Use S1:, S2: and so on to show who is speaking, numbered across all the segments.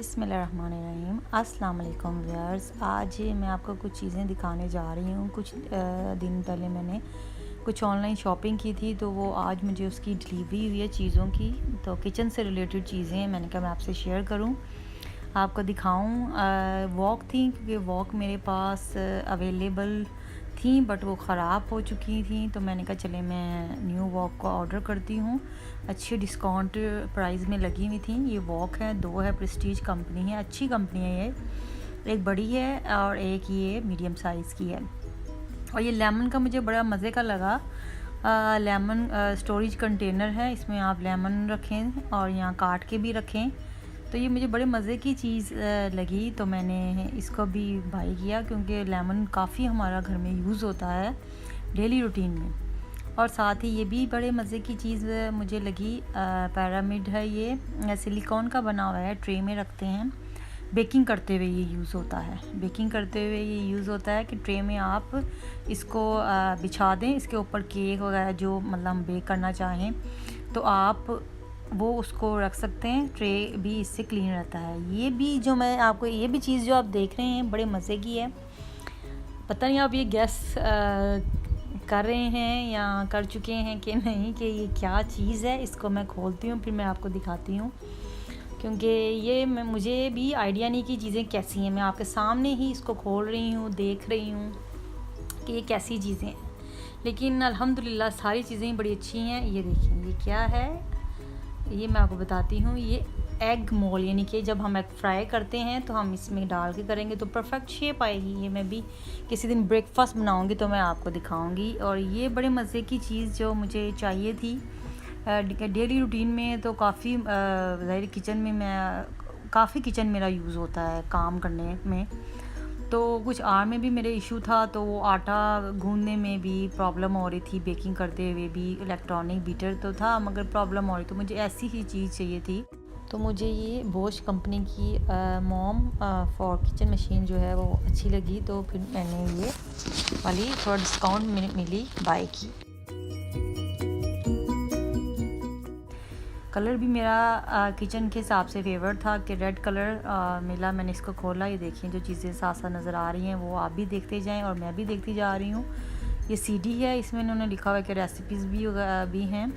S1: बिस्मिल्लाहिर्रहमानिर्रहीम। अस्सलाम वालेकुम व्यूअर्स। आज मैं आपको कुछ चीज़ें दिखाने जा रही हूँ। कुछ दिन पहले मैंने कुछ ऑनलाइन शॉपिंग की थी, तो वो आज मुझे उसकी डिलीवरी हुई है चीज़ों की। तो किचन से रिलेटेड चीज़ें मैंने कहा मैं आपसे शेयर करूँ, आपको दिखाऊँ। वॉक थी, क्योंकि वॉक मेरे पास अवेलेबल थी बट वो ख़राब हो चुकी थी, तो मैंने कहा चले मैं न्यू वॉक को ऑर्डर करती हूँ। अच्छी डिस्काउंट प्राइस में लगी हुई थी। ये वॉक है, दो है, प्रेस्टीज कंपनी है, अच्छी कंपनी है ये। एक बड़ी है और एक ये मीडियम साइज़ की है। और ये लेमन का मुझे बड़ा मज़े का लगा। लेमन स्टोरेज कंटेनर है, इसमें आप लेमन रखें और यहाँ काट के भी रखें। तो ये मुझे बड़े मज़े की चीज़ लगी, तो मैंने इसको भी बाई किया, क्योंकि लेमन काफ़ी हमारा घर में यूज़ होता है डेली रूटीन में। और साथ ही ये भी बड़े मज़े की चीज़ मुझे लगी। पिरामिड है, ये सिलिकॉन का बना हुआ है, ट्रे में रखते हैं। बेकिंग करते हुए ये यूज़ होता है। बेकिंग करते हुए ये यूज़ होता है कि ट्रे में आप इसको बिछा दें, इसके ऊपर केक वगैरह जो मतलब हम बेक करना चाहें तो आप वो उसको रख सकते हैं। ट्रे भी इससे क्लीन रहता है। ये भी जो मैं आपको ये भी चीज़ जो आप देख रहे हैं बड़े मज़े की है। पता नहीं आप ये गैस कर रहे हैं या कर चुके हैं कि नहीं, कि ये क्या चीज़ है। इसको मैं खोलती हूँ, फिर मैं आपको दिखाती हूँ, क्योंकि ये मुझे भी आइडिया नहीं कि चीज़ें कैसी हैं। मैं आपके सामने ही इसको खोल रही हूँ, देख रही हूँ कि ये कैसी चीज़ें हैं। लेकिन अल्हम्दुलिल्लाह सारी चीज़ें बड़ी अच्छी हैं। ये देखिए ये क्या है, ये मैं आपको बताती हूँ। ये एग मोल, यानी कि जब हम एग फ्राई करते हैं तो हम इसमें डाल के करेंगे तो परफेक्ट शेप आएगी। ये मैं भी किसी दिन ब्रेकफास्ट बनाऊँगी तो मैं आपको दिखाऊँगी। और ये बड़े मज़े की चीज़ जो मुझे चाहिए थी डेली रूटीन में। तो काफ़ी ज़ाहिर किचन में मैं काफ़ी किचन मेरा यूज़ होता है काम करने में। तो कुछ आर में भी मेरे इशू था, तो वो आटा गूंदने में भी प्रॉब्लम हो रही थी, बेकिंग करते हुए भी। इलेक्ट्रॉनिक बीटर तो था मगर प्रॉब्लम हो रही, तो मुझे ऐसी ही चीज़ चाहिए थी। तो मुझे ये बोश कंपनी की मॉम फॉर किचन मशीन जो है वो अच्छी लगी, तो फिर मैंने ये वाली थोड़ा डिस्काउंट मिली बाय की। कलर भी मेरा किचन के हिसाब से फेवरेट था कि रेड कलर मिला। मैंने इसको खोला, ये देखिए जो चीज़ें साथ साथ नज़र आ रही हैं वो आप भी देखते जाएं और मैं भी देखती जा रही हूँ। ये सीडी है, इसमें इन्होंने लिखा हुआ है कि रेसिपीज़ भी हैं।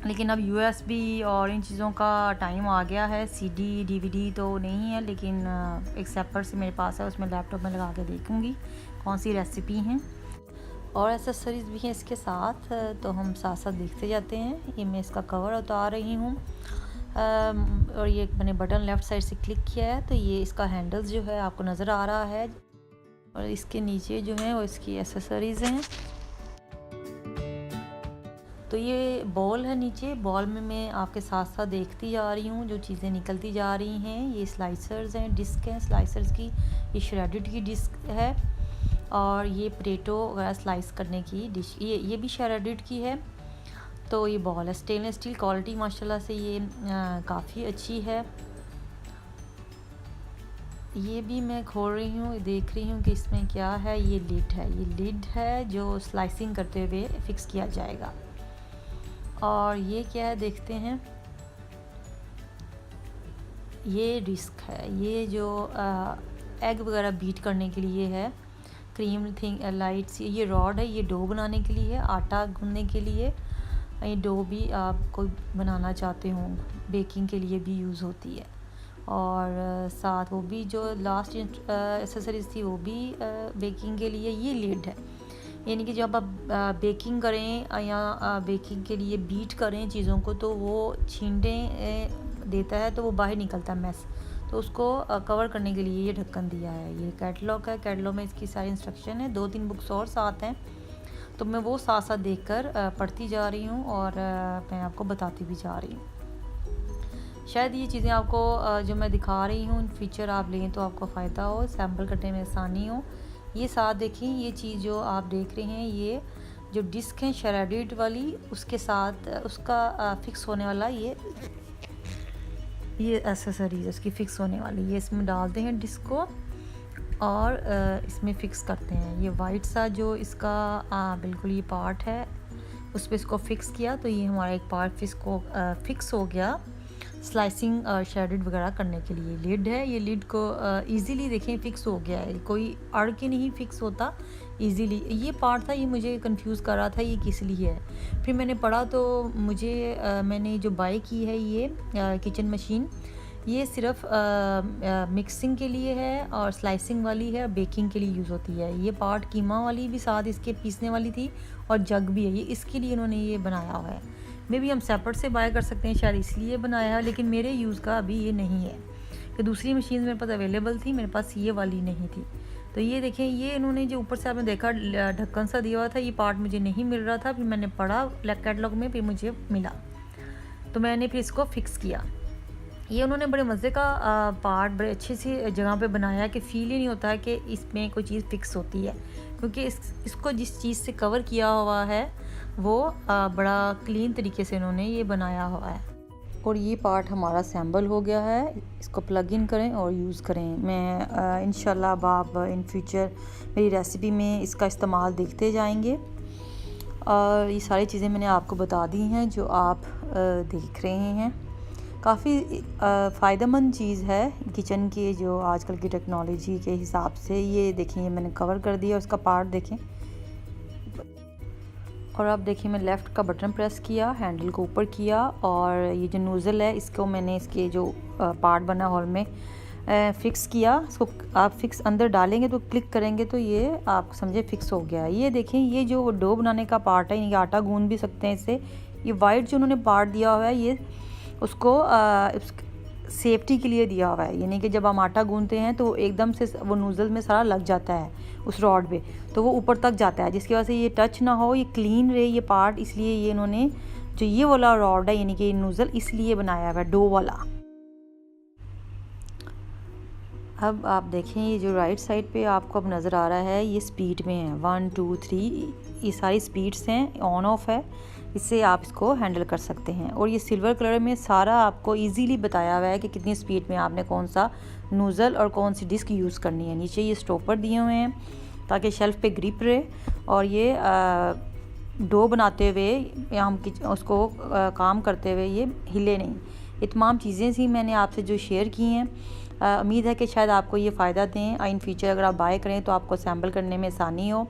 S1: लेकिन अब यूएसबी और इन चीज़ों का टाइम आ गया है। सीडी डीवीडी तो नहीं है, लेकिन एक सेपर से मेरे पास है, उसमें लैपटॉप में लगा के देखूँगी कौन सी रेसिपी हैं। और एसेसरीज़ भी हैं इसके साथ, तो हम साथ साथ देखते जाते हैं। ये मैं इसका कवर उतार रही हूँ। और ये मैंने बटन लेफ़्ट साइड से क्लिक किया है, तो ये इसका हैंडल्स जो है आपको नज़र आ रहा है। और इसके नीचे जो है वो इसकी एसेसरीज़ हैं। तो ये बॉल है, नीचे बॉल में मैं आपके साथ साथ देखती जा रही हूँ जो चीज़ें निकलती जा रही हैं। ये स्लाइसर्स हैं, डिस्क हैं स्लाइसर्स की। ये श्रेडेड की डिस्क है। और ये पोटैटो वगैरह स्लाइस करने की डिश, ये भी श्रेडेड की है। तो ये बॉल है, स्टेनलेस स्टील, क्वालिटी माशाल्लाह से ये काफ़ी अच्छी है। ये भी मैं खोल रही हूँ, देख रही हूँ कि इसमें क्या है। ये लिड है जो स्लाइसिंग करते हुए फिक्स किया जाएगा। और ये क्या है देखते हैं। ये डिस्क है, ये जो एग वगैरह बीट करने के लिए है। क्रीम थिंग लाइट्स, ये रॉड है, ये डो बनाने के लिए है, आटा गूंदने के लिए। ये डो भी आप कोई बनाना चाहते हो बेकिंग के लिए भी यूज़ होती है। और साथ वो भी जो लास्ट एसेसरीज थी वो भी बेकिंग के लिए। ये लिड है, यानी कि जब आप बेकिंग करें या बेकिंग के लिए बीट करें चीज़ों को, तो वो छींटे देता है, तो वो बाहर निकलता है मैस, तो उसको कवर करने के लिए ये ढक्कन दिया है। ये कैटलॉग है, कैटलॉग में इसकी सारी इंस्ट्रक्शन है। 2-3 बुक्स और साथ हैं, तो मैं वो साथ साथ देखकर पढ़ती जा रही हूँ और मैं आपको बताती भी जा रही हूँ। शायद ये चीज़ें आपको जो मैं दिखा रही हूँ फीचर आप लें तो आपको फ़ायदा हो, सैम्पल करने में आसानी हो। ये साथ देखें, ये चीज़ जो आप देख रहे हैं, ये जो डिस्क है श्रेडेड वाली, उसके साथ उसका फिक्स होने वाला ये एसेसरीज उसकी फ़िक्स होने वाली। ये इसमें डालते हैं डिस्क को और इसमें फ़िक्स करते हैं। ये वाइट सा जो इसका बिल्कुल ये पार्ट है, उस पर इसको फ़िक्स किया, तो ये हमारा एक पार्ट फिक्स हो गया। स्लाइसिंग और शेडेड वगैरह करने के लिए। लिड है, ये लिड को इजीली देखें फिक्स हो गया है, कोई अड़ के नहीं फिक्स होता इजीली। ये पार्ट था, ये मुझे कंफ्यूज कर रहा था ये किस लिए है। फिर मैंने पढ़ा तो मुझे मैंने जो बाय की है ये किचन मशीन, ये सिर्फ मिक्सिंग के लिए है और स्लाइसिंग वाली है, बेकिंग के लिए यूज़ होती है। ये पार्ट कीमा वाली भी साथ इसके पीसने वाली थी और जग भी है, ये इसके लिए इन्होंने ये बनाया हुआ है। मे भी हम सेपरेट से बाय कर सकते हैं, शायद इसलिए बनाया है, लेकिन मेरे यूज़ का अभी ये नहीं है कि दूसरी मशीन मेरे पास अवेलेबल थी, मेरे पास ये वाली नहीं थी। तो ये देखें, ये इन्होंने जो ऊपर से आपने देखा ढक्कन सा दिया हुआ था, ये पार्ट मुझे नहीं मिल रहा था। फिर मैंने पढ़ा कैटलॉग में, फिर मुझे मिला तो मैंने फिर इसको फ़िक्स किया। ये उन्होंने बड़े मज़े का पार्ट बड़े अच्छे से जगह पे बनाया कि फ़ील ही नहीं होता है कि इसमें कोई चीज़ फ़िक्स होती है, क्योंकि इसको जिस चीज़ से कवर किया हुआ है वो बड़ा क्लीन तरीके से इन्होंने ये बनाया हुआ है। और ये पार्ट हमारा असेंबल हो गया है, इसको प्लग इन करें और यूज़ करें। मैं इंशाल्लाह अब आप इन फ्यूचर मेरी रेसिपी में इसका इस्तेमाल देखते जाएंगे। और ये सारी चीज़ें मैंने आपको बता दी हैं जो आप देख रहे हैं। काफ़ी फ़ायदेमंद चीज़ है किचन के, जो आजकल की टेक्नोलॉजी के हिसाब से। ये देखें, ये मैंने कवर कर दिया, उसका पार्ट देखें। और अब देखिए, मैं लेफ़्ट का बटन प्रेस किया, हैंडल को ऊपर किया और ये जो नोज़ल है इसको मैंने इसके जो पार्ट बना होल में फ़िक्स किया। इसको आप फ़िक्स अंदर डालेंगे तो क्लिक करेंगे तो ये आप समझे फ़िक्स हो गया। ये देखें, ये जो डो बनाने का पार्ट है, ये आटा गूंद भी सकते हैं इससे। ये वाइट जो उन्होंने पार्ट दिया हुआ है, ये उसको सेफ्टी के लिए दिया हुआ है, यानी कि जब हम आटा गूंदते हैं तो एकदम से वो नूज़ल में सारा लग जाता है उस रॉड पे, तो वो ऊपर तक जाता है, जिसकी वजह से ये टच ना हो, ये क्लीन रहे ये पार्ट। इसलिए ये इन्होंने जो ये वाला रॉड है, यानी कि नूज़ल, इसलिए बनाया हुआ है डो वाला। अब आप देखें, ये जो राइट साइड पे आपको अब नज़र आ रहा है, ये स्पीड में है 1 2 3, ये सारी स्पीड्स हैं, ऑन ऑफ है, इससे आप इसको हैंडल कर सकते हैं। और ये सिल्वर कलर में सारा आपको इजीली बताया हुआ है कि कितनी स्पीड में आपने कौन सा नूज़ल और कौन सी डिस्क यूज़ करनी है। नीचे ये स्टॉपर दिए हुए हैं ताकि शेल्फ़ पे ग्रिप रहे, और ये डो बनाते हुए या हम उसको काम करते हुए ये हिले नहीं। ये तमाम चीज़ें सी मैंने आपसे जो शेयर की हैं, उम्मीद है कि शायद आपको ये फ़ायदा दें। इन फ्यूचर अगर आप बाय करें तो आपको असेंबल करने में आसानी हो।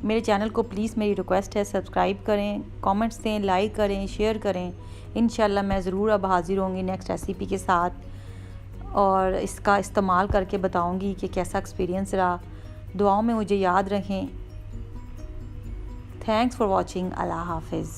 S1: मेरे चैनल को प्लीज़, मेरी रिक्वेस्ट है, सब्सक्राइब करें, कमेंट्स दें, लाइक करें, शेयर करें। इंशाल्लाह मैं ज़रूर अब हाज़िर होंगी नेक्स्ट रेसिपी के साथ और इसका इस्तेमाल करके बताऊंगी कि कैसा एक्सपीरियंस रहा। दुआओं में मुझे याद रखें। Thanks for watching. अल्लाह हाफ़िज़।